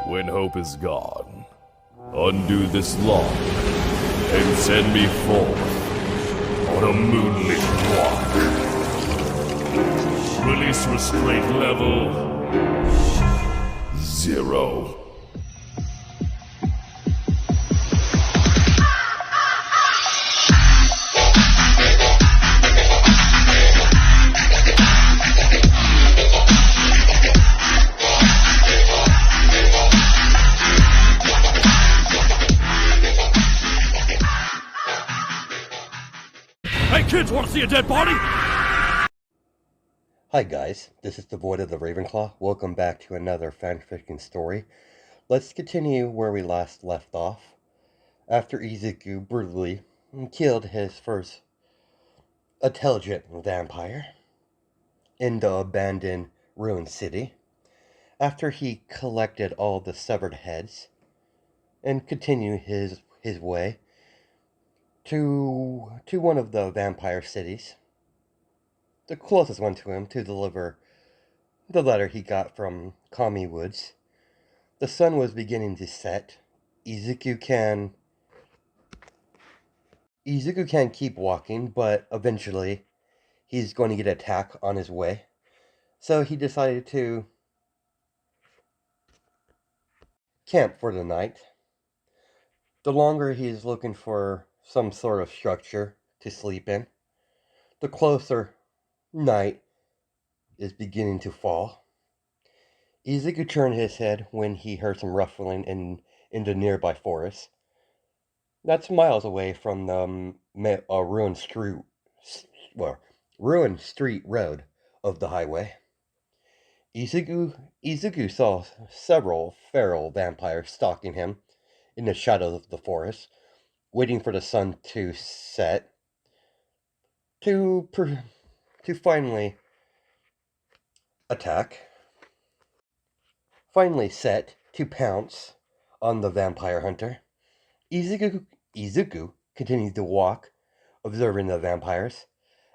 When hope is gone, undo this lock and send me forth on a moonlit walk. Release restraint level 0. Hey kids, wanna see a dead body? Hi guys, this is the Void of the Ravenclaw. Welcome back to another fanfiction story. Let's continue where we last left off. After Izuku brutally killed his first intelligent vampire in the abandoned ruined city, after he collected all the severed heads and continued his way to one of the vampire cities, the closest one to him, to deliver the letter he got from Kami Woods. The sun was beginning to set. Izuku can keep walking, but eventually he's going to get attacked on his way. So he decided to camp for the night. The longer he's looking for some sort of structure to sleep in, the closer night is beginning to fall. Izuku turned his head when he heard some ruffling in the nearby forest. That's miles away from the ruined street road of the highway. Izuku saw several feral vampires stalking him in the shadows of the forest, waiting for the sun to set to finally attack. Finally set to pounce on the vampire hunter. Izuku continued to walk, observing the vampires.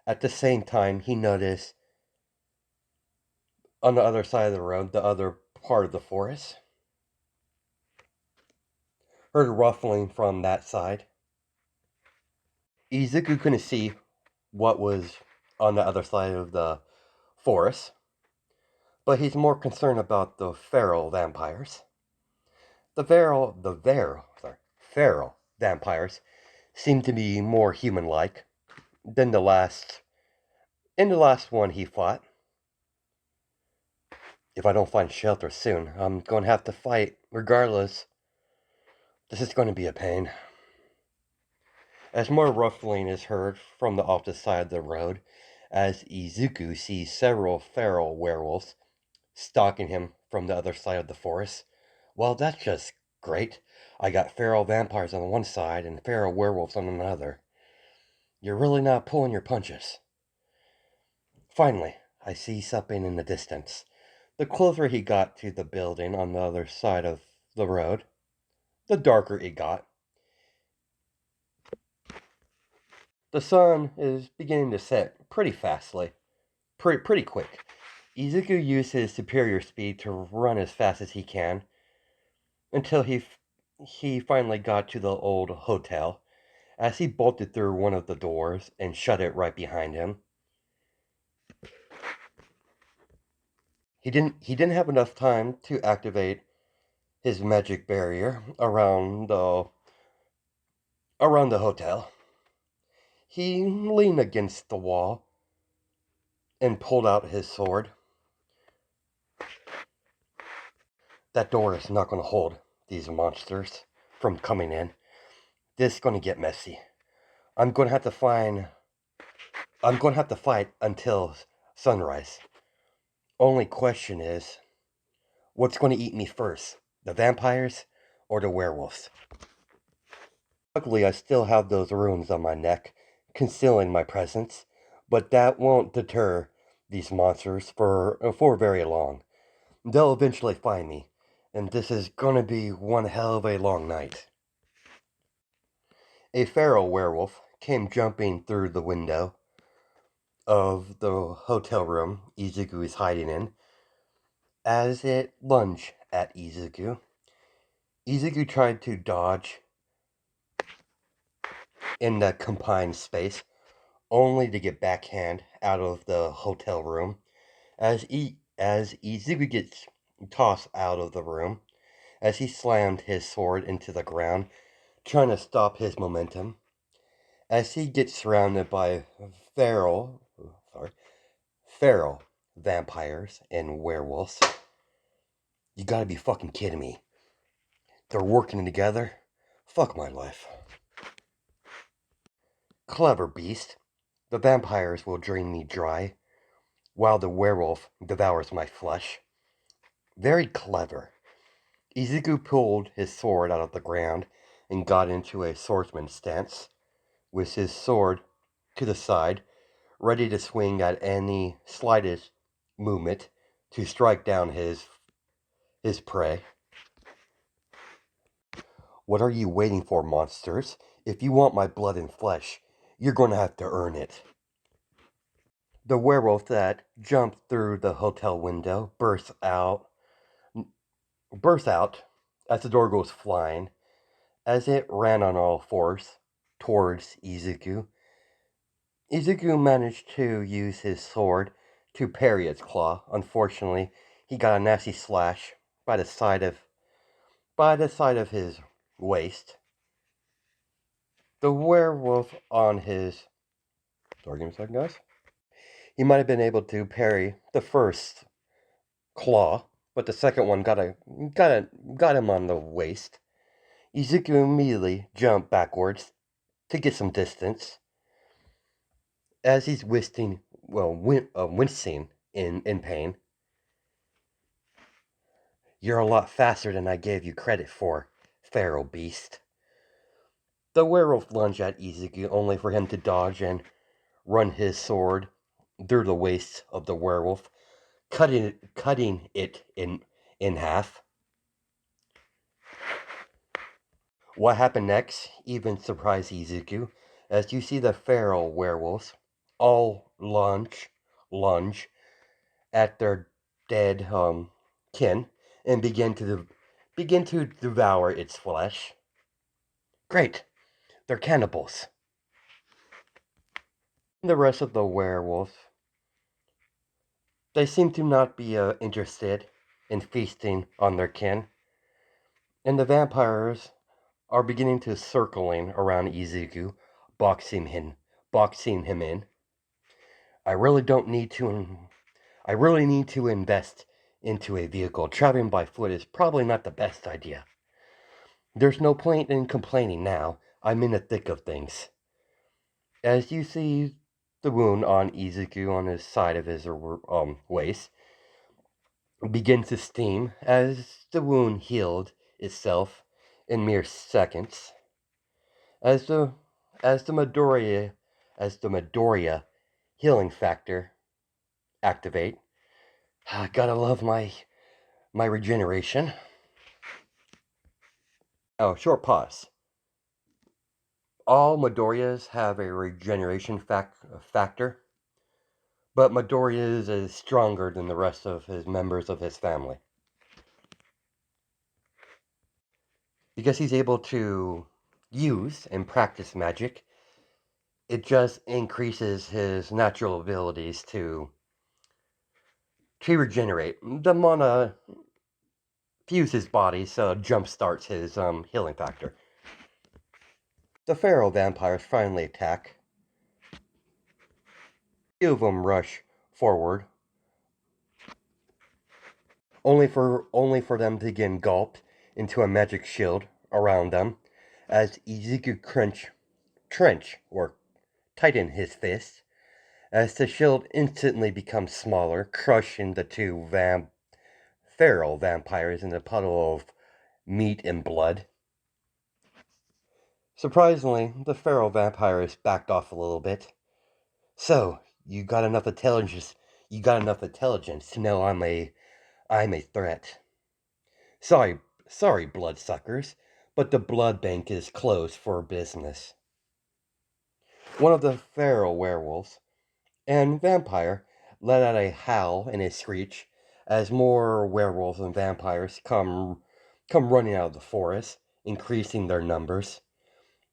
At the same time, he noticed on the other side of the road, the other part of the forest, heard ruffling from that side. Izuku couldn't see what was on the other side of the forest, but he's more concerned about the feral vampires. The feral vampires seem to be more human-like than the last one he fought. If I don't find shelter soon, I'm going to have to fight regardless. This is going to be a pain. As more ruffling is heard from the opposite side of the road, as Izuku sees several feral werewolves stalking him from the other side of the forest. Well, that's just great. I got feral vampires on one side and feral werewolves on another. You're really not pulling your punches. Finally, I see something in the distance. The closer he got to the building on the other side of the road, the darker it got. The sun is beginning to set pretty fastly, pretty quick. Izuku used his superior speed to run as fast as he can until he finally got to the old hotel. As he bolted through one of the doors and shut it right behind him, he didn't have enough time to activate his magic barrier around the hotel. He leaned against the wall and pulled out his sword. That door is not going to hold these monsters from coming in. This is going to get messy. I'm going to have to fight until sunrise. Only question is, what's going to eat me first? The vampires or the werewolves? Luckily, I still have those runes on my neck, concealing my presence, but that won't deter these monsters for very long. They'll eventually find me, and this is gonna be one hell of a long night. A feral werewolf came jumping through the window of the hotel room Izuku is hiding in. As it lunged at Izuku, Izuku tried to dodge in the confined space, only to get backhand out of the hotel room. As Izuku gets tossed out of the room, as he slammed his sword into the ground, trying to stop his momentum, as he gets surrounded by feral, sorry, feral vampires and werewolves. You gotta be fucking kidding me. They're working together? Fuck my life. Clever beast. The vampires will drain me dry, while the werewolf devours my flesh. Very clever. Izuku pulled his sword out of the ground and got into a swordsman's stance, with his sword to the side, ready to swing at any slightest movement to strike down his prey. What are you waiting for, monsters? If you want my blood and flesh, you're going to have to earn it. The werewolf that jumped through the hotel window bursts out as the door goes flying, as it ran on all fours towards Izuku. Izuku managed to use his sword to parry its claw. Unfortunately, he got a nasty slash by the side of his waist. The werewolf on his sorry, give me a second, guys. He might have been able to parry the first claw, but the second one got him on the waist. Izuku immediately jumped backwards to get some distance as he's wincing in pain. You're a lot faster than I gave you credit for, feral beast. The werewolf lunged at Izuku only for him to dodge and run his sword through the waist of the werewolf, cutting it in half. What happened next even surprised Izuku, as you see the feral werewolves all lunge at their dead kin and begin to devour its flesh. Great, they're cannibals. The rest of the werewolves, they seem to not be interested in feasting on their kin, and the vampires are beginning to circling around Izuku, boxing him in. I really don't need to. I really need to invest into a vehicle. Traveling by foot is probably not the best idea. There's no point in complaining now. I'm in the thick of things. As you see the wound on Izuku on his side of his waist begin to steam as the wound healed itself in mere seconds. As the as the Midoriya healing factor activate. I gotta love my regeneration. Oh, short pause. All Midoriyas have a regeneration factor, but Midoriya is stronger than the rest of his members of his family. Because he's able to use and practice magic, it just increases his natural abilities to regenerate. The mana fuse his body, so jump starts his healing factor. The feral vampires finally attack. Few of them rush forward, only for them to again gulped into a magic shield around them, as Izuku trench or tighten his fist, as the shield instantly becomes smaller, crushing the two feral vampires in a puddle of meat and blood. Surprisingly, the feral vampires backed off a little bit. So, you got enough intelligence. You got enough intelligence to know I'm a threat. Sorry, bloodsuckers, but the blood bank is closed for business. One of the feral werewolves and vampire let out a howl and a screech as more werewolves and vampires come running out of the forest, increasing their numbers.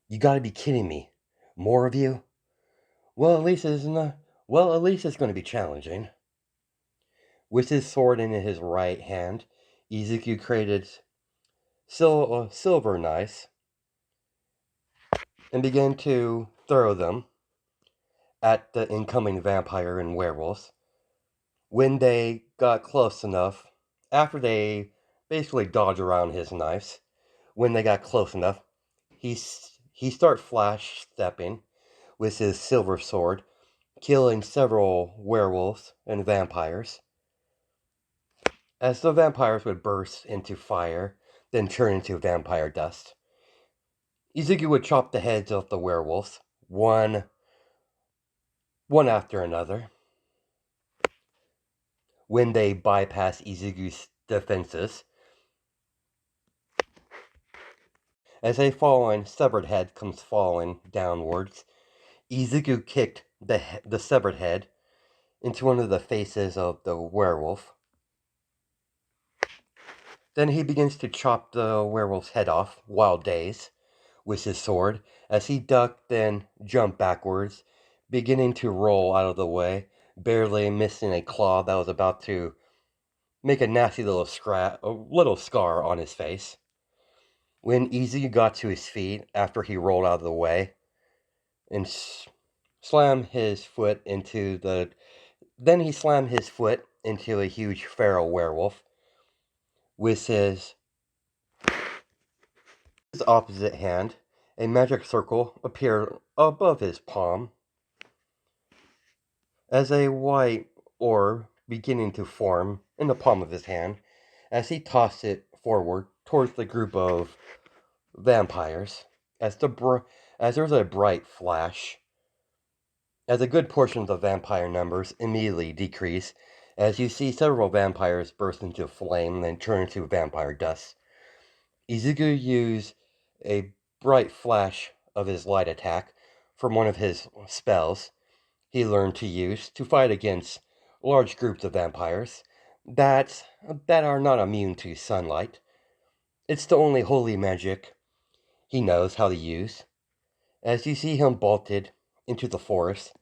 You gotta be kidding me. More of you? Well, at least it's going to be challenging. With his sword in his right hand, Izuku created silver knives and began to throw them at the incoming vampire and werewolves. When they got close enough, after they basically dodged around his knives, when they got close enough, he started flash stepping with his silver sword, killing several werewolves and vampires. As the vampires would burst into fire, then turn into vampire dust, Izuku would chop the heads off the werewolves, one after another. When they bypass Izuku's defenses, as a fallen, severed head comes falling downwards, Izuku kicked the severed head into one of the faces of the werewolf. Then he begins to chop the werewolf's head off, while dazed, with his sword, as he ducked then jumped backwards, beginning to roll out of the way, barely missing a claw that was about to make a nasty little scar on his face. When Izuku got to his feet after he rolled out of the way and slammed his foot into he slammed his foot into a huge feral werewolf with his opposite hand. A magic circle appeared above his palm as a white orb beginning to form in the palm of his hand as he tossed it forward towards the group of vampires. As there was a bright flash, as a good portion of the vampire numbers immediately decrease, as you see several vampires burst into flame and then turn into vampire dust. Izuku used a bright flash of his light attack from one of his spells he learned to use to fight against large groups of vampires that are not immune to sunlight. It's the only holy magic he knows how to use. As you see him bolted into the forest,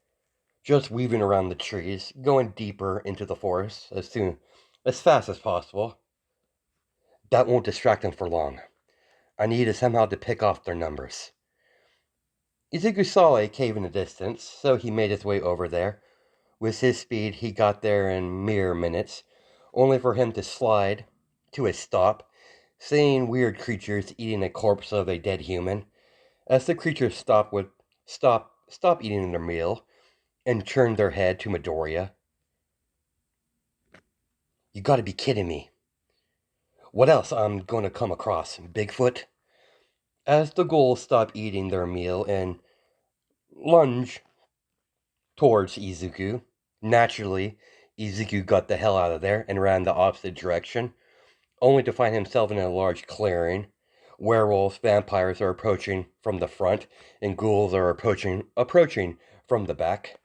just weaving around the trees, going deeper into the forest as fast as possible. That won't distract him for long. I need somehow to pick off their numbers. Izuku saw a cave in the distance, so he made his way over there. With his speed, he got there in mere minutes, only for him to slide to a stop, seeing weird creatures eating a corpse of a dead human. As the creatures stop eating their meal and turn their head to Midoriya. You gotta be kidding me. What else I'm gonna come across? Bigfoot? As the ghouls stop eating their meal and lunge towards Izuku, naturally, Izuku got the hell out of there and ran the opposite direction, only to find himself in a large clearing. Werewolves, vampires are approaching from the front, and ghouls are approaching from the back.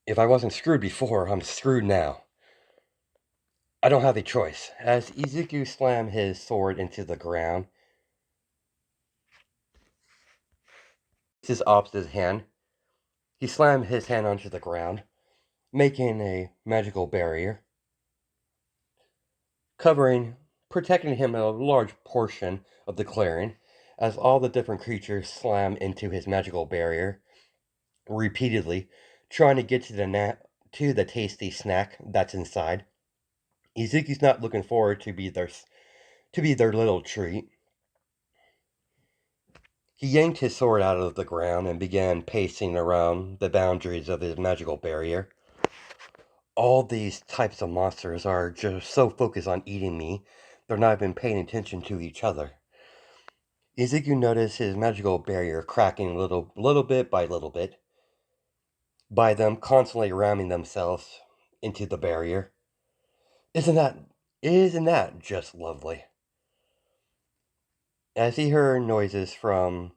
If I wasn't screwed before, I'm screwed now. I don't have a choice. As Izuku slammed his sword into the ground, his opposite hand, he slammed his hand onto the ground, making a magical barrier, protecting him a large portion of the clearing, as all the different creatures slam into his magical barrier, repeatedly, trying to get to the tasty snack that's inside. Izuku's not looking forward to be their little treat. He yanked his sword out of the ground and began pacing around the boundaries of his magical barrier. All these types of monsters are just so focused on eating me, they're not even paying attention to each other. Izuku noticed his magical barrier cracking little bit by little bit, by them constantly ramming themselves into the barrier. Isn't that just lovely? As he heard noises from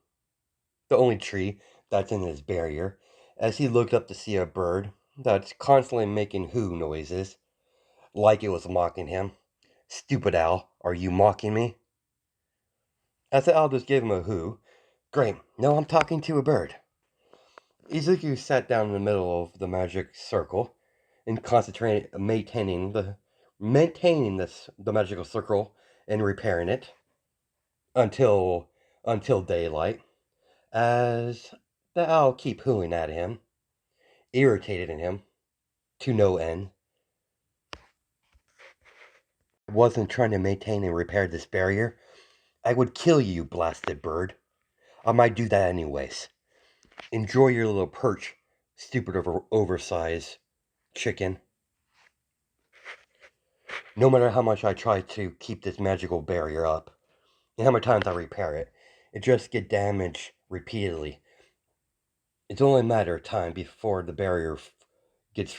the only tree that's in his barrier, as he looked up to see a bird that's constantly making hoo noises, like it was mocking him. Stupid owl, Are you mocking me? As the owl just gave him a who. Great, no, I'm talking to a bird. Izuku sat down in the middle of the magic circle and concentrated maintaining the magical circle and repairing it until daylight. As the owl keep hooing at him, irritated in him to no end. I wasn't trying to maintain and repair this barrier. I would kill you, blasted bird. I might do that anyways. Enjoy your little perch, stupid oversized chicken. No matter how much I try to keep this magical barrier up, and how many times I repair it, it just gets damaged repeatedly. It's only a matter of time before the barrier gets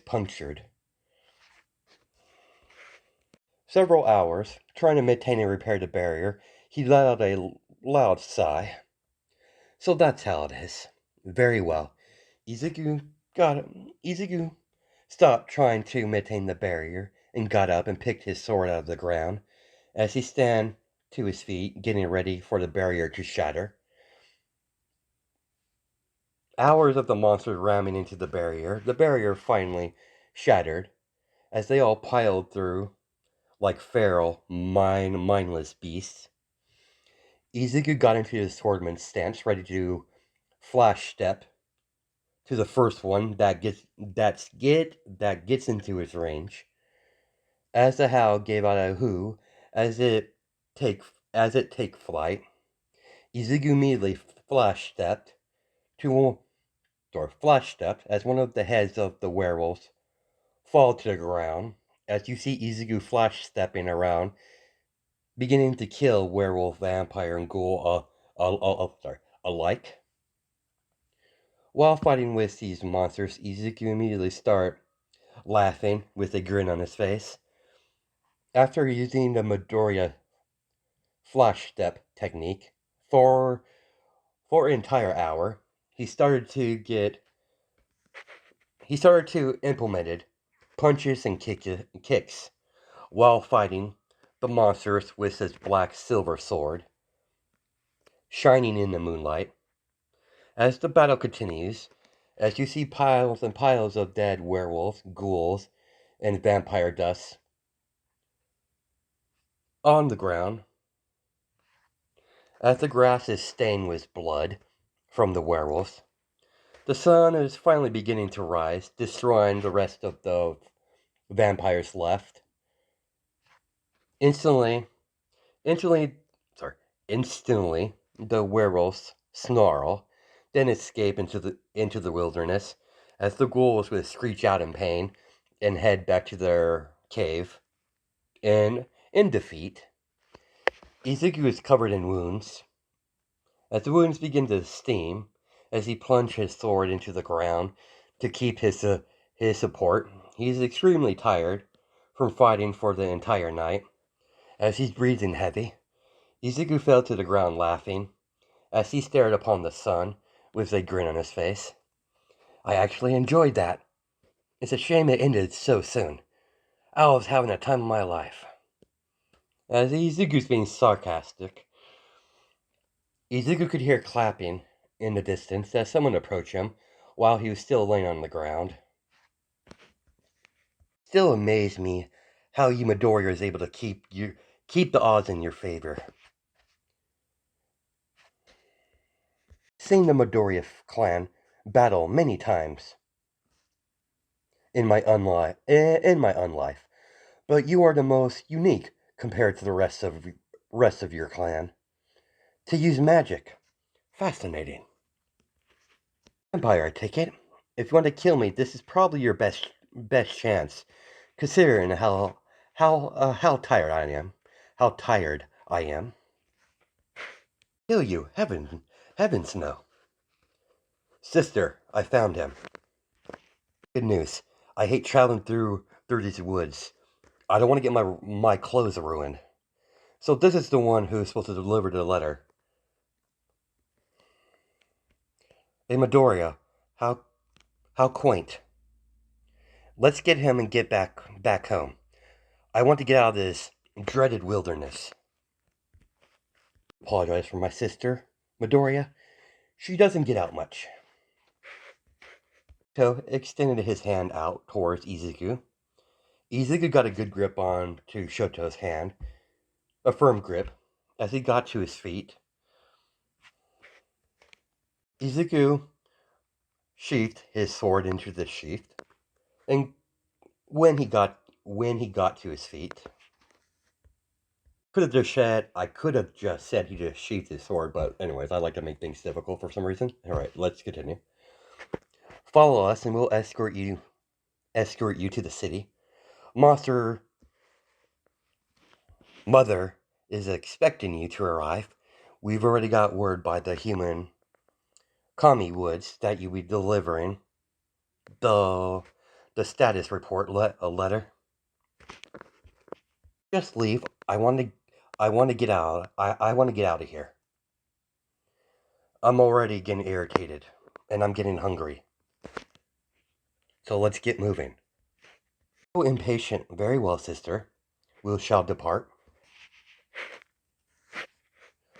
punctured. Several hours, trying to maintain and repair the barrier, he let out a loud sigh. So that's how it is. Very well. Izuku got it. Izuku stopped trying to maintain the barrier and got up and picked his sword out of the ground as he stand to his feet, getting ready for the barrier to shatter. Hours of the monsters ramming into the barrier finally shattered as they all piled through like feral, mindless beasts. Izuku got into his swordman's stance, ready to flash step to the first one that gets into his range. As the howl gave out a hoo as it take flight, Izuku immediately to flash stepped as one of the heads of the werewolves fall to the ground. As you see Izuku flash stepping around, beginning to kill werewolf, vampire, and ghoul alike. While fighting with these monsters, Izuku immediately start laughing with a grin on his face. After using the Midoriya flash step technique for an entire hour, he started to implement punches and kicks while fighting the monsters with his black silver sword, shining in the moonlight. As the battle continues, as you see piles and piles of dead werewolves, ghouls, and vampire dust on the ground, as the grass is stained with blood from the werewolves, the sun is finally beginning to rise, destroying the rest of the vampires left. Instantly, instantly, instantly, the werewolves snarl, then escape into the wilderness, as the ghouls would screech out in pain and head back to their cave. And in defeat, Izuku is covered in wounds. As the wounds begin to steam, as he plunges his sword into the ground to keep his support, he is extremely tired from fighting for the entire night. As he's breathing heavy, Izuku fell to the ground laughing, as he stared upon the sun with a grin on his face. I actually enjoyed that. It's a shame it ended so soon. I was having the time of my life. As Izuku's being sarcastic, Izuku could hear clapping in the distance as someone approached him while he was still laying on the ground. Still amazed me how you Midoriya is able to keep the odds in your favor. Seen the Midoriya clan battle many times in my unlife, but you are the most unique compared to the rest of your clan. To use magic, fascinating. Vampire, I take it. If you want to kill me, this is probably your best chance, considering how tired I am. How tired I am. Kill you, heavens no. Sister, I found him. Good news. I hate traveling through these woods. I don't want to get my clothes ruined. So this is the one who's supposed to deliver the letter. Hey Midoriya, how quaint. Let's get him and get back home. I want to get out of this dreaded wilderness. Apologize for my sister, Midoriya. She doesn't get out much. So extended his hand out towards Izuku. Izuku got a good grip on to Shoto's hand, a firm grip, as he got to his feet. Izuku sheathed his sword into the sheath, and when he got to his feet, I could have just said he just sheathed his sword, but anyways, I like to make things difficult for some reason. All right, let's continue. Follow us, and we'll escort you to the city. Monster Mother is expecting you to arrive. We've already got word by the human Kami Woods that you'll be delivering the status report a letter. Just leave. I want to get out. I want to get out of here. I'm already getting irritated, and I'm getting hungry. So let's get moving. So impatient. Very well, sister. We shall depart.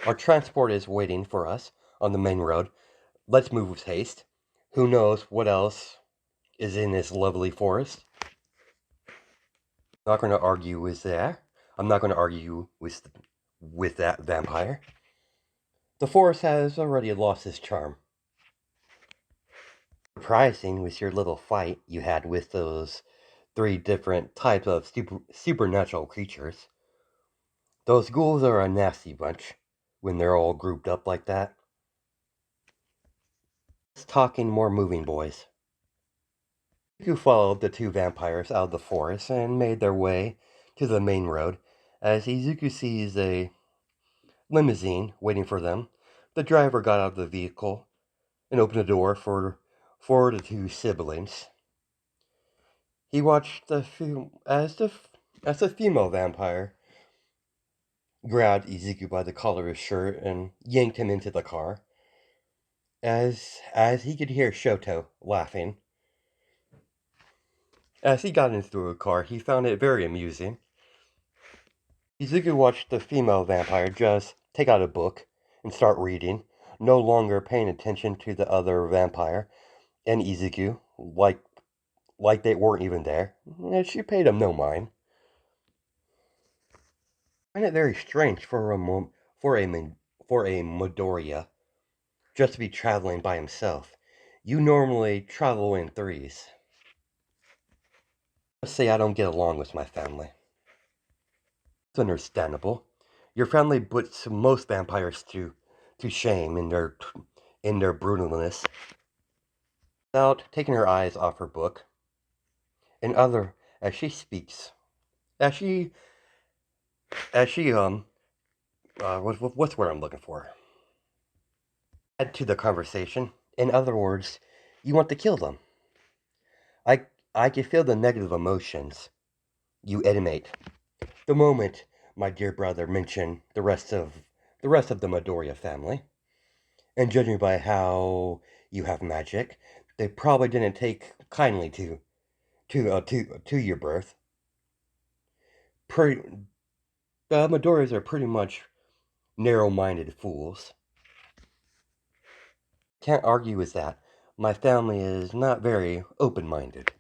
Our transport is waiting for us on the main road. Let's move with haste. Who knows what else is in this lovely forest? I'm not going to argue with that. I'm not going to argue with that vampire. The forest has already lost its charm. Surprising was your little fight you had with those 3 different types of supernatural creatures. Those ghouls are a nasty bunch when they're all grouped up like that. Let's talking more moving, boys. Izuku followed the 2 vampires out of the forest and made their way to the main road. As Izuku sees a limousine waiting for them, the driver got out of the vehicle and opened the door for the 2 siblings. He watched as the female vampire grabbed Izuku by the collar of his shirt and yanked him into the car. As he could hear Shoto laughing. As he got into the car, he found it very amusing. Izuku watched the female vampire just take out a book and start reading, no longer paying attention to the other vampire and Izuku, like they weren't even there, and she paid him no mind. I find it very strange for a Midoriya just to be traveling by himself. You normally travel in 3s. Let's say I don't get along with my family. It's understandable. Your family puts most vampires to shame in their brutalness. Without taking her eyes off her book, as she speaks, as she what's what I'm looking for? Add to the conversation. In other words, you want to kill them. I can feel the negative emotions you emanate the moment my dear brother mentioned the rest of the Midoriya family. And judging by how you have magic, they probably didn't take kindly to your birth. Midoriyas are pretty much narrow-minded fools. Can't argue with that. My family is not very open-minded.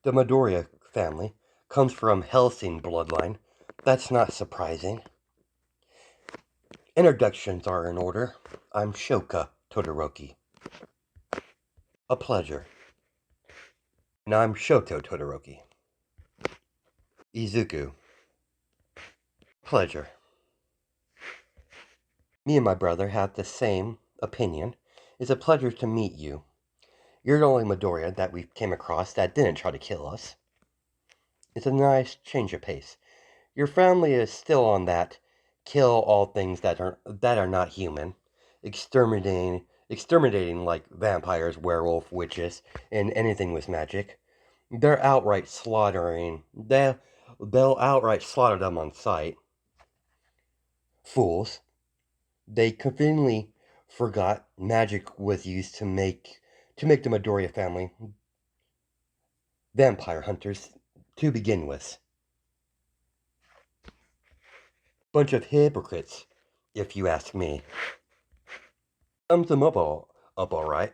The Midoriya family comes from Hellsing bloodline. That's not surprising. Introductions are in order. I'm Shoka Todoroki. A pleasure. And I'm Shoto Todoroki. Izuku. Pleasure. Me and my brother have the same opinion. It's a pleasure to meet you. You're the only Midoriya that we came across that didn't try to kill us. It's a nice change of pace. Your family is still on that kill all things that are not human, exterminating like vampires, werewolf, witches, and anything with magic. They're outright slaughtering. They'll outright slaughter them on sight. Fools. They conveniently forgot magic was used to make the Midoriya family vampire hunters to begin with. Bunch of hypocrites, if you ask me. Sums them up all right.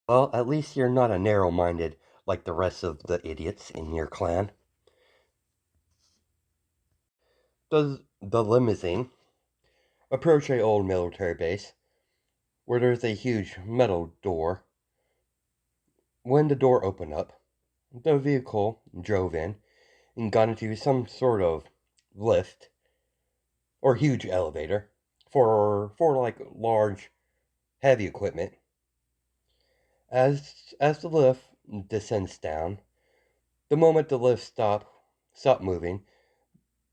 Well, at least you're not a narrow-minded like the rest of the idiots in your clan. Does the limousine approach a old military base where there's a huge metal door. When the door opened up, the vehicle drove in and got into some sort of lift or huge elevator for like large heavy equipment. As the lift descends down, the moment the lift stop moving,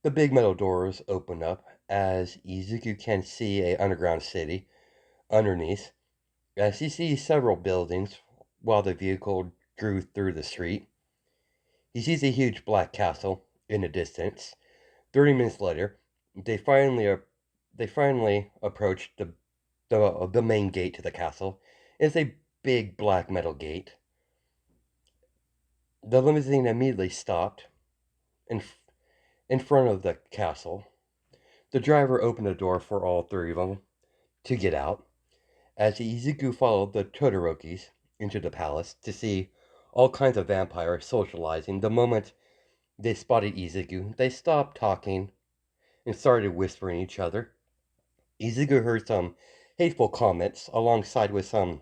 the big metal doors open up as Izuku can see a underground city underneath. As he sees several buildings while the vehicle drew through the street, he sees a huge black castle in the distance. 30 minutes later, they finally approach the main gate to the castle. It's a big black metal gate. The limousine immediately stopped in in front of the castle. The driver opened the door for all three of them to get out. As Izuku followed the Todorokis into the palace to see all kinds of vampires socializing, the moment they spotted Izuku, they stopped talking and started whispering each other. Izuku heard some hateful comments alongside with some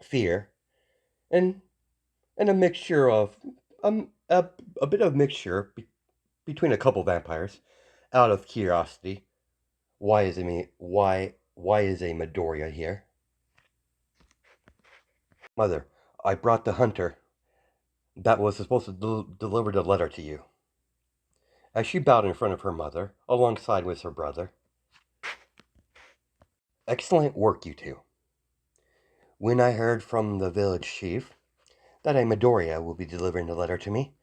fear and and a mixture of a bit of mixture between a couple vampires. Out of curiosity, why is a Midoriya here? Mother, I brought the hunter that was supposed to deliver the letter to you. As she bowed in front of her mother, alongside with her brother. Excellent work, you two. When I heard from the village chief that a Midoriya will be delivering the letter to me,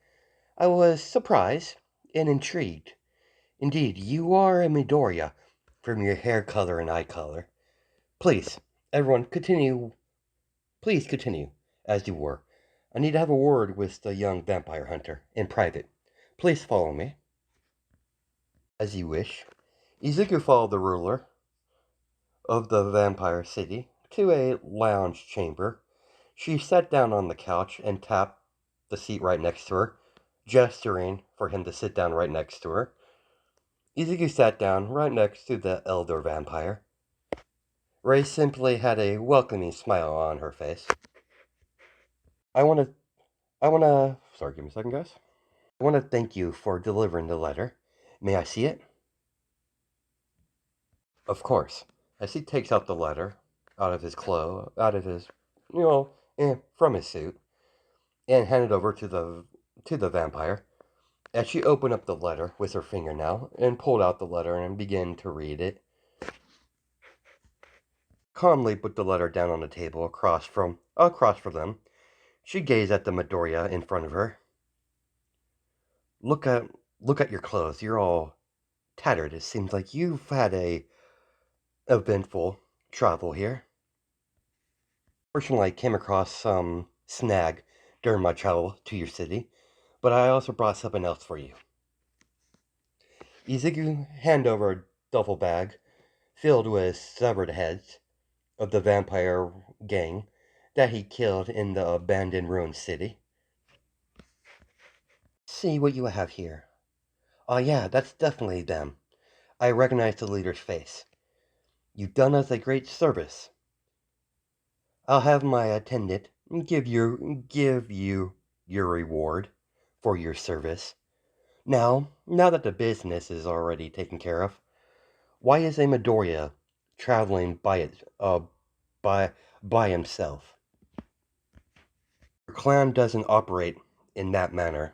I was surprised and intrigued. Indeed, you are a Midoriya from your hair color and eye color. Please, everyone, please continue as you were. I need to have a word with the young vampire hunter in private. Please follow me. As you wish. Izuku followed the ruler of the vampire city to a lounge chamber. She sat down on the couch and tapped the seat right next to her, gesturing for him to sit down right next to her. Izuku sat down right next to the elder vampire. Ray simply had a welcoming smile on her face. Sorry, give me a second, guys. I want to thank you for delivering the letter. May I see it? Of course. As he takes out the letter out of his, from his suit, and hand it over to the vampire. As she opened up the letter with her finger now and pulled out the letter and began to read it, calmly put the letter down on the table across from them. She gazed at the Midoriya in front of her. Look at your clothes. You're all tattered. It seems like you've had a eventful travel here. Fortunately, I came across some snag during my travel to your city, but I also brought something else for you. Izuku handed over a duffel bag filled with severed heads of the vampire gang that he killed in the abandoned ruined city. See what you have here. Oh yeah, that's definitely them. I recognize the leader's face. You've done us a great service. I'll have my attendant give you your reward for your service. Now that the business is already taken care of, why is a Midoriya traveling by by himself? Your clan doesn't operate in that manner.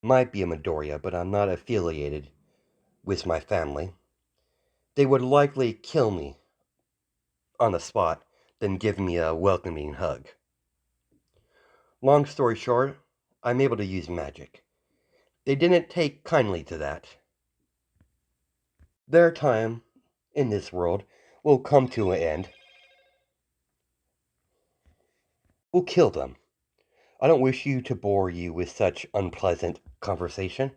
Might be a Midoriya, but I'm not affiliated with my family. They would likely kill me on the spot, then give me a welcoming hug. Long story short, I'm able to use magic. They didn't take kindly to that. Their time in this world will come to an end. We'll kill them. I don't wish you to bore you with such unpleasant conversation.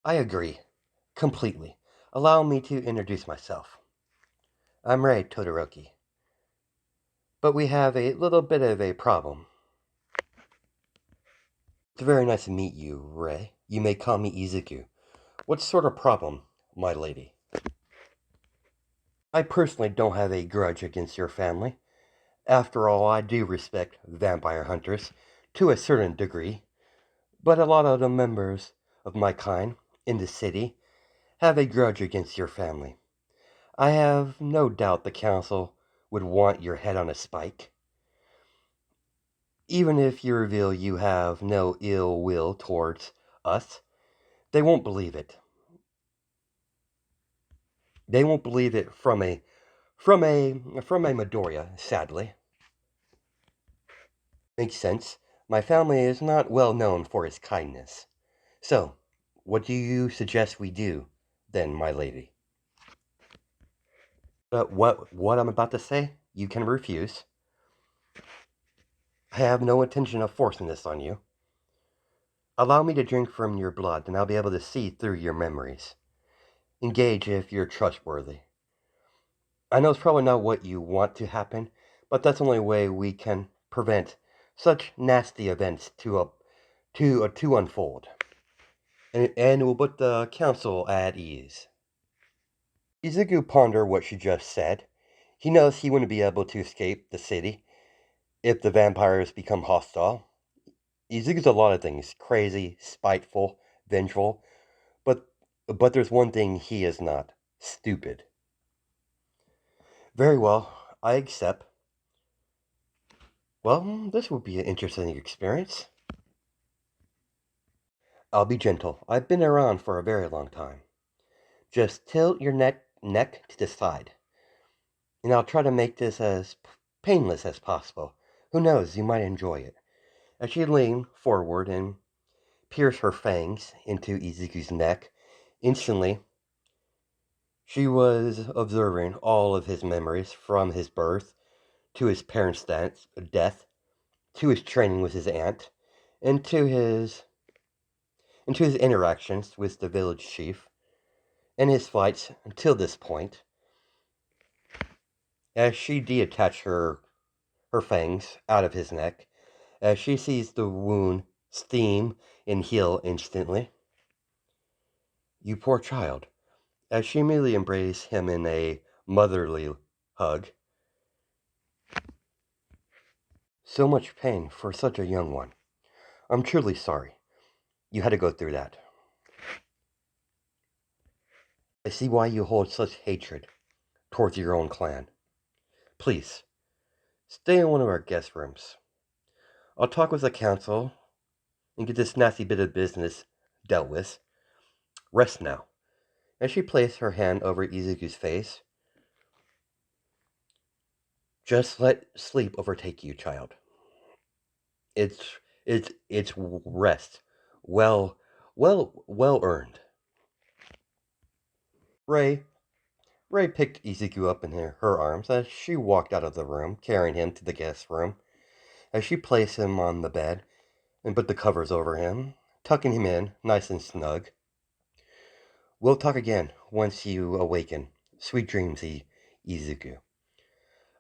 I agree. Completely. Allow me to introduce myself. I'm Ray Todoroki. But we have a little bit of a problem. It's very nice to meet you, Ray. You may call me Izuku. What sort of problem, my lady? I personally don't have a grudge against your family. After all, I do respect vampire hunters to a certain degree, but a lot of the members of my kind in the city have a grudge against your family. I have no doubt the council would want your head on a spike. Even if you reveal you have no ill will towards us, they won't believe it. They won't believe it from a Midoriya, sadly. Makes sense. My family is not well known for its kindness. So, what do you suggest we do, then, my lady? What I'm about to say, you can refuse. I have no intention of forcing this on you. Allow me to drink from your blood, and I'll be able to see through your memories. Engage if you're trustworthy. I know it's probably not what you want to happen, but that's the only way we can prevent such nasty events to unfold. And it will put the council at ease. Izuku pondered what she just said. He knows he wouldn't be able to escape the city if the vampires become hostile. Izuku's a lot of things: crazy, spiteful, vengeful, but there's one thing he is not: stupid. Very well, I accept. Well, this would be an interesting experience. I'll be gentle. I've been around for a very long time. Just tilt your neck to the side, and I'll try to make this as painless as possible. Who knows, you might enjoy it. As she leaned forward and pierced her fangs into Izuku's neck, instantly she was observing all of his memories from his birth to his parents' death, to his training with his aunt, and to his interactions with the village chief, and his fights until this point. As she detached her fangs out of his neck, as she sees the wound steam and heal instantly. You poor child. As she immediately embraced him in a motherly hug. So much pain for such a young one. I'm truly sorry. You had to go through that. I see why you hold such hatred towards your own clan. Please, stay in one of our guest rooms. I'll talk with the council and get this nasty bit of business dealt with. Rest now. As she placed her hand over Izuku's face, just let sleep overtake you, child. It's rest. Well, well earned. Ray Ray picked Izuku up in her arms as she walked out of the room, carrying him to the guest room. As she placed him on the bed and put the covers over him, tucking him in nice and snug. We'll talk again once you awaken. Sweet dreams, Izuku.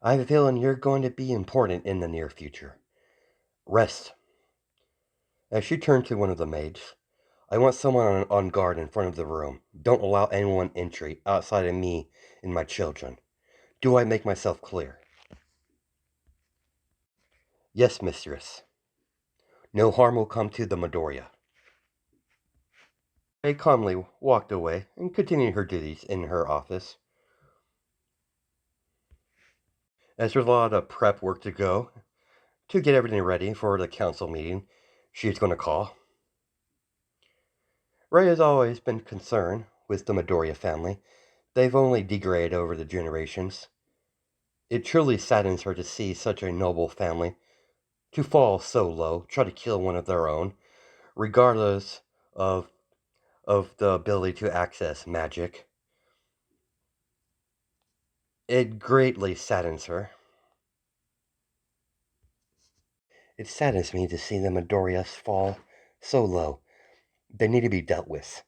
I have a feeling you're going to be important in the near future. Rest. As she turned to one of the maids, I want someone on guard in front of the room. Don't allow anyone entry outside of me and my children. Do I make myself clear? Yes, mistress. No harm will come to the Midoriya. Ray calmly walked away and continued her duties in her office. As there's a lot of prep work to go to get everything ready for the council meeting she's going to call. Ray has always been concerned with the Midoriya family. They've only degraded over the generations. It truly saddens her to see such a noble family to fall so low, try to kill one of their own, regardless of the ability to access magic. It greatly saddens her. It saddens me to see the Midoriyas fall so low. They need to be dealt with.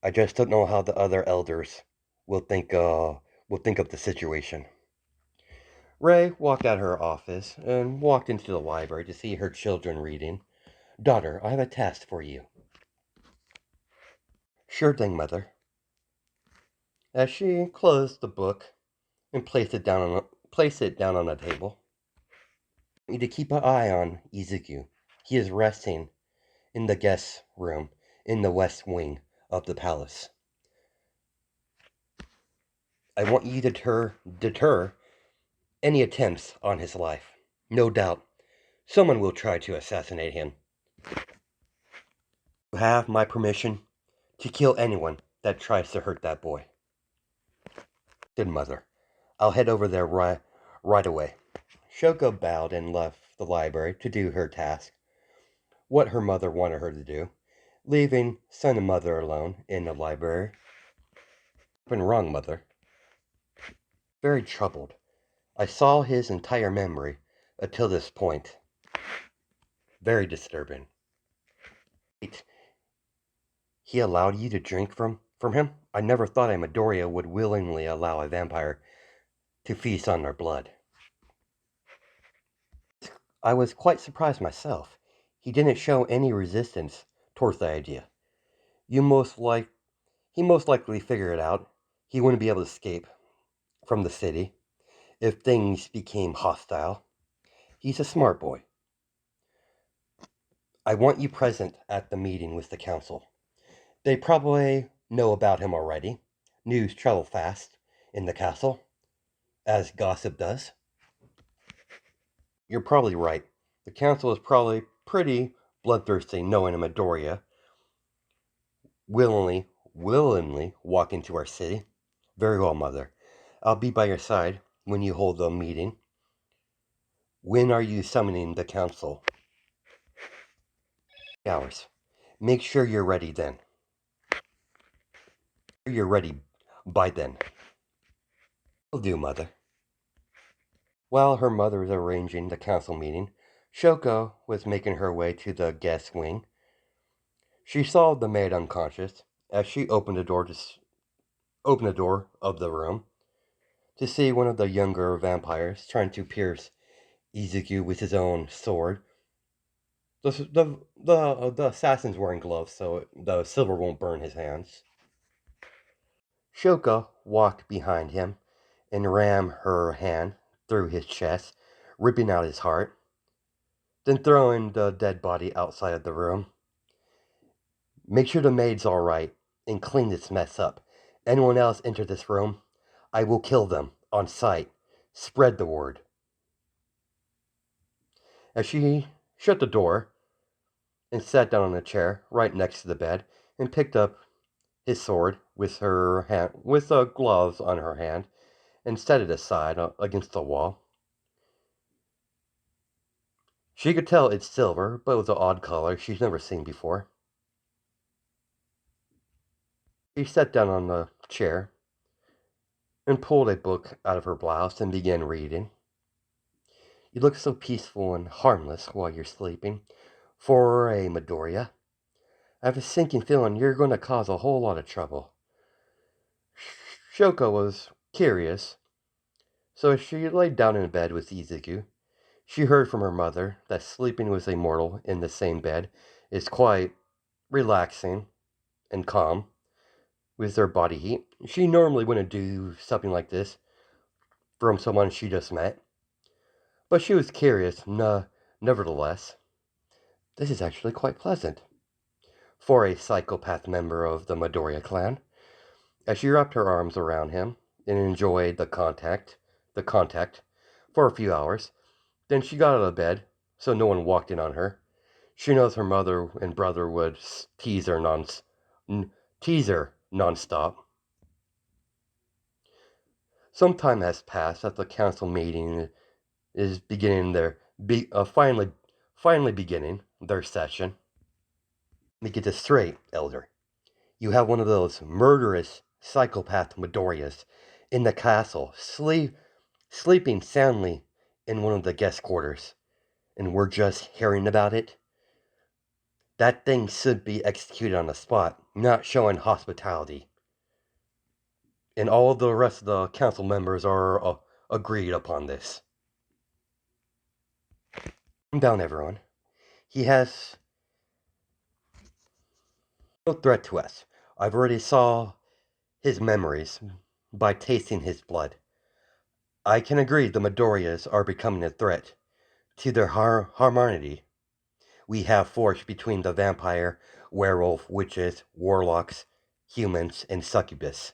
I just don't know how the other elders will think of the situation. Ray walked out of her office and walked into the library to see her children reading. Daughter, I have a task for you. Sure thing, Mother. As she closed the book and placed it down on a table, I need to keep an eye on Izuku. He is resting in the guest room in the west wing of the palace. I want you to deter any attempts on his life. No doubt, someone will try to assassinate him. You have my permission to kill anyone that tries to hurt that boy. Good mother. I'll head over there right away. Shoko bowed and left the library to do her task, what her mother wanted her to do, leaving son and mother alone in the library. What's been wrong, Mother? Very troubled. I saw his entire memory until this point. Very disturbing. Wait, he allowed you to drink from him? I never thought a Midoriya would willingly allow a vampire to feast on their blood. I was quite surprised myself. He didn't show any resistance towards the idea. You most like He most likely figured out he wouldn't be able to escape from the city if things became hostile. He's a smart boy. I want you present at the meeting with the council. They probably know about him already. News travel fast in the castle, as gossip does. You're probably right. The council is probably pretty bloodthirsty knowing a Midoriya willingly walk into our city. Very well, Mother. I'll be by your side when you hold the meeting. When are you summoning the council? Hours. Make sure you're ready then. You're ready by then. Will do, Mother. While her mother was arranging the council meeting, Shoko was making her way to the guest wing. She saw the maid unconscious as she opened the door of the room to see one of the younger vampires trying to pierce Izuku with his own sword. The assassin's wearing gloves, so the silver won't burn his hands. Shoko walked behind him and rammed her hand through his chest, ripping out his heart, then throwing the dead body outside of the room. Make sure the maid's all right and clean this mess up. Anyone else enter this room, I will kill them on sight. Spread the word. As she shut the door and sat down on a chair right next to the bed and picked up his sword with the gloves on her hand and set it aside against the wall. She could tell it's silver, but it was an odd color she's never seen before. She sat down on the chair and pulled a book out of her blouse and began reading. You look so peaceful and harmless while you're sleeping. For a Midoriya, I have a sinking feeling you're going to cause a whole lot of trouble. Shoko was curious, so as she laid down in bed with Izuku, she heard from her mother that sleeping with a mortal in the same bed is quite relaxing and calm with their body heat. She normally wouldn't do something like this from someone she just met, but she was curious nevertheless. This is actually quite pleasant for a psychopath member of the Midoriya clan. As she wrapped her arms around him and enjoyed the contact for a few hours, then she got out of bed so no one walked in on her. She knows her mother and brother would tease her nonstop. Some time has passed as the council meeting is beginning finally beginning their session. Let me get this straight, Elder. You have one of those murderous psychopath Midoriyas in the castle, sleeping soundly in one of the guest quarters, and we're just hearing about it? That thing should be executed on the spot, not showing hospitality. And all the rest of the council members are agreed upon this. Calm down, everyone. He has no threat to us. I've already saw his memories by tasting his blood. I can agree the Midoriyas are becoming a threat to their harmony we have forged between the vampire, werewolf, witches, warlocks, humans, and succubus.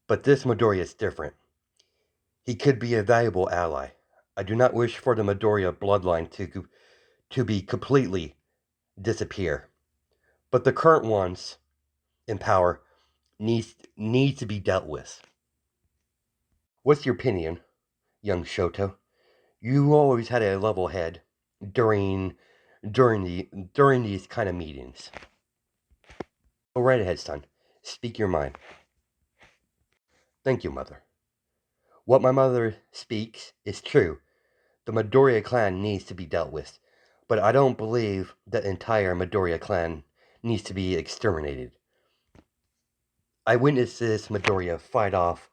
But this Midoriya is different. He could be a valuable ally. I do not wish for the Midoriya bloodline to be completely disappear. But the current ones in power needs to be dealt with. What's your opinion, young Shoto? You always had a level head during during these kind of meetings. Go right ahead, son. Speak your mind. Thank you, mother. What my mother speaks is true. The Midoriya clan needs to be dealt with, but I don't believe the entire Midoriya clan needs to be exterminated. I witnessed this Midoriya fight off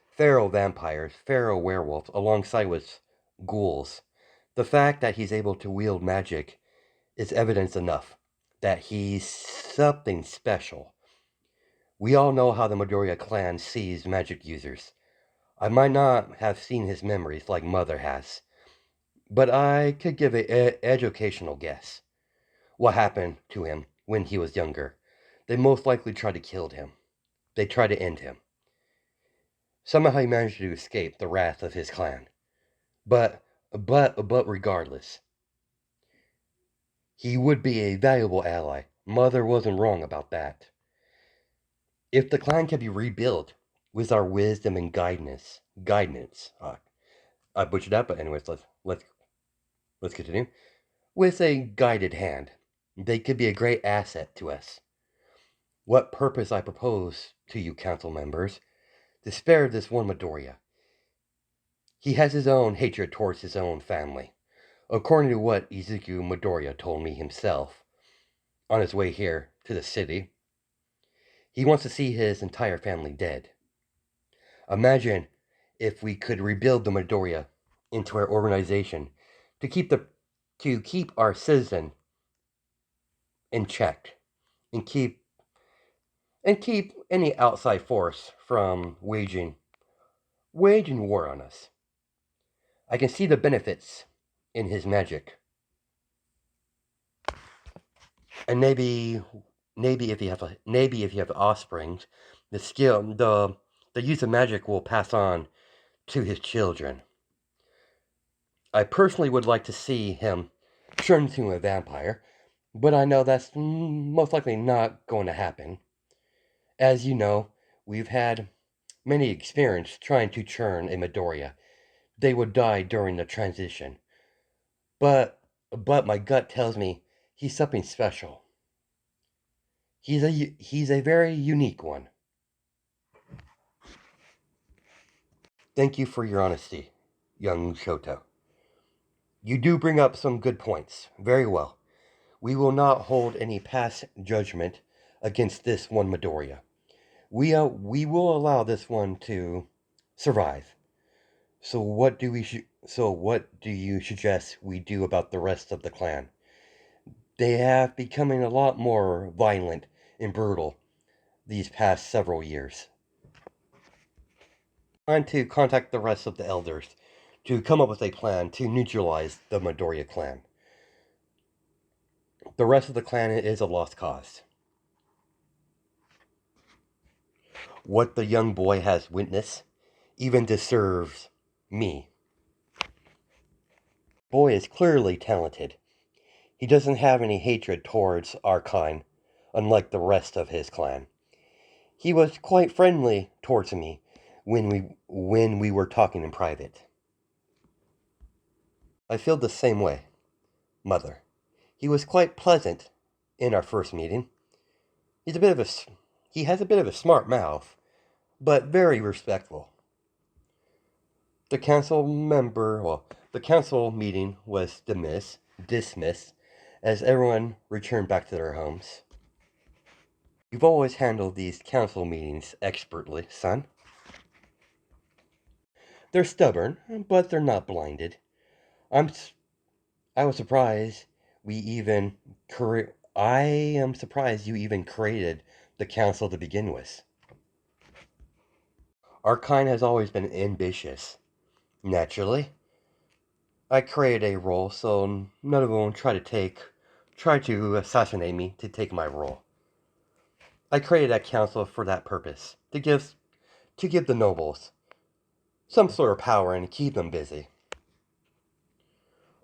feral vampires, feral werewolves, alongside with ghouls. The fact that he's able to wield magic is evidence enough that he's something special. We all know how the Midoriya clan sees magic users. I might not have seen his memories like Mother has, but I could give an educational guess. What happened to him when he was younger? They most likely tried to kill him. They tried to end him. Somehow he managed to escape the wrath of his clan. But regardless, he would be a valuable ally. Mother wasn't wrong about that. If the clan can be rebuilt with our wisdom and guidance, I butchered that, but anyways, let's continue. With a guided hand, they could be a great asset to us. What purpose I propose to you, council members, to spare this one Midoriya. He has his own hatred towards his own family, according to what Izuku Midoriya told me himself on his way here to the city. He wants to see his entire family dead. Imagine if we could rebuild the Midoriya into our organization to keep our citizen in check and keep any outside force from waging war on us. I can see the benefits in his magic. And maybe if you have offspring, the use of magic will pass on to his children. I personally would like to see him turn into a vampire, but I know that's most likely not going to happen. As you know, we've had many experience trying to churn a Midoriya. They would die during the transition. But my gut tells me he's something special. He's a very unique one. Thank you for your honesty, young Shoto. You do bring up some good points. Very well. We will not hold any past judgment against this one Midoriya. We will allow this one to survive. So what do you suggest we do about the rest of the clan? They have becoming a lot more violent and brutal these past several years. Trying to contact the rest of the elders to come up with a plan to neutralize the Midoriya clan. The rest of the clan is a lost cause. What the young boy has witnessed even deserves me. Boy is clearly talented. He doesn't have any hatred towards our kind, unlike the rest of his clan. He was quite friendly towards me when we were talking in private. I feel the same way, Mother. He was quite pleasant in our first meeting. He has a bit of a smart mouth, but very respectful. The council meeting was dismissed as everyone returned back to their homes. You've always handled these council meetings expertly, son. They're stubborn, but they're not blinded. I was surprised we even I am surprised you even created the council to begin with. Our kind has always been ambitious. Naturally, I created a role so none of them try to assassinate me to take my role. I created that council for that purpose, to give the nobles some sort of power and keep them busy.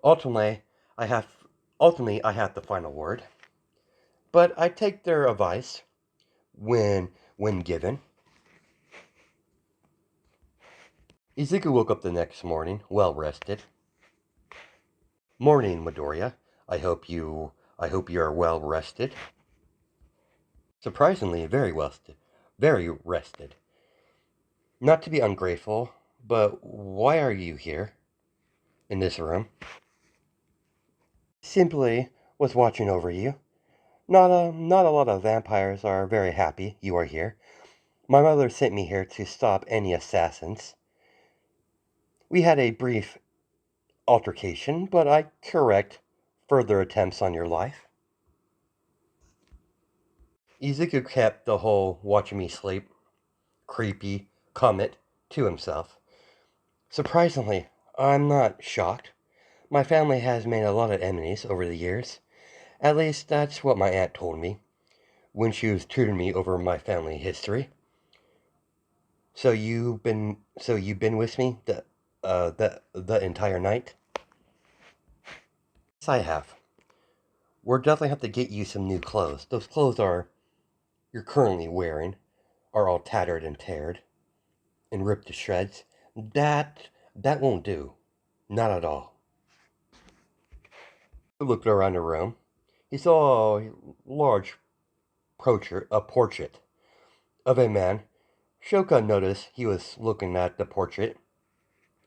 Ultimately, I have ultimately I have the final word, but I take their advice when given. Izuku woke up the next morning, well rested. Morning, Midoriya. I hope you are well rested. Surprisingly, very rested. Not to be ungrateful, but why are you here in this room? Simply was watching over you. Not a lot of vampires are very happy you are here. My mother sent me here to stop any assassins. We had a brief altercation, but I correct further attempts on your life. Izuku kept the whole watching me sleep creepy comment to himself. Surprisingly, I'm not shocked. My family has made a lot of enemies over the years. At least that's what my aunt told me when she was tutoring me over my family history. So you've been with me the entire night? Yes, I have. We'll definitely have to get you some new clothes. Those clothes you're currently wearing are all tattered and teared and ripped to shreds. That won't do. Not at all. He looked around the room. He saw a large portrait of a man. Shoka noticed he was looking at the portrait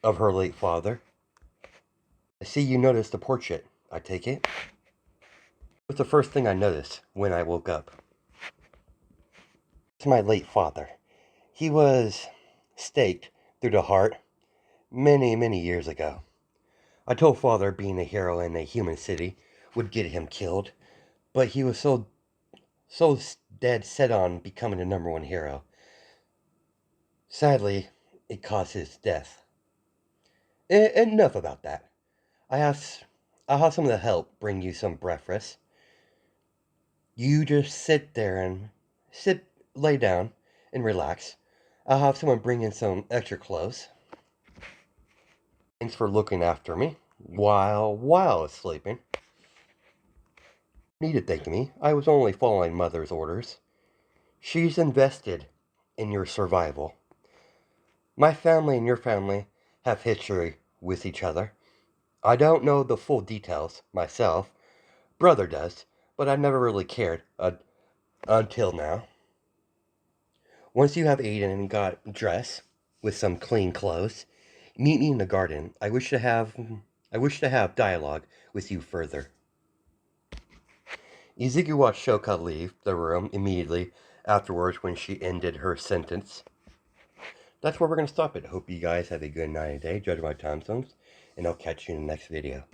of her late father. I see you noticed the portrait, I take it. It was the first thing I noticed when I woke up. It's my late father. He was staked through the heart many years ago. I told father being a hero in a human city would get him killed, but he was so dead set on becoming the number one hero. Sadly, it caused his death. Enough about that. I have, I'll have some of the help bring you some breakfast. You just lay down, and relax. I'll have someone bring in some extra clothes. Thanks for looking after me while I was sleeping. Need to thank me. I was only following Mother's orders. She's invested in your survival. My family and your family have history with each other. I don't know the full details myself. Brother does, but I never really cared until now. Once you have eaten and got dressed with some clean clothes, meet me in the garden. I wish to have dialogue with you further. Izuku watched Shoka leave the room immediately afterwards when she ended her sentence. That's where we're going to stop it. Hope you guys have a good night today, judging by time zones, and I'll catch you in the next video.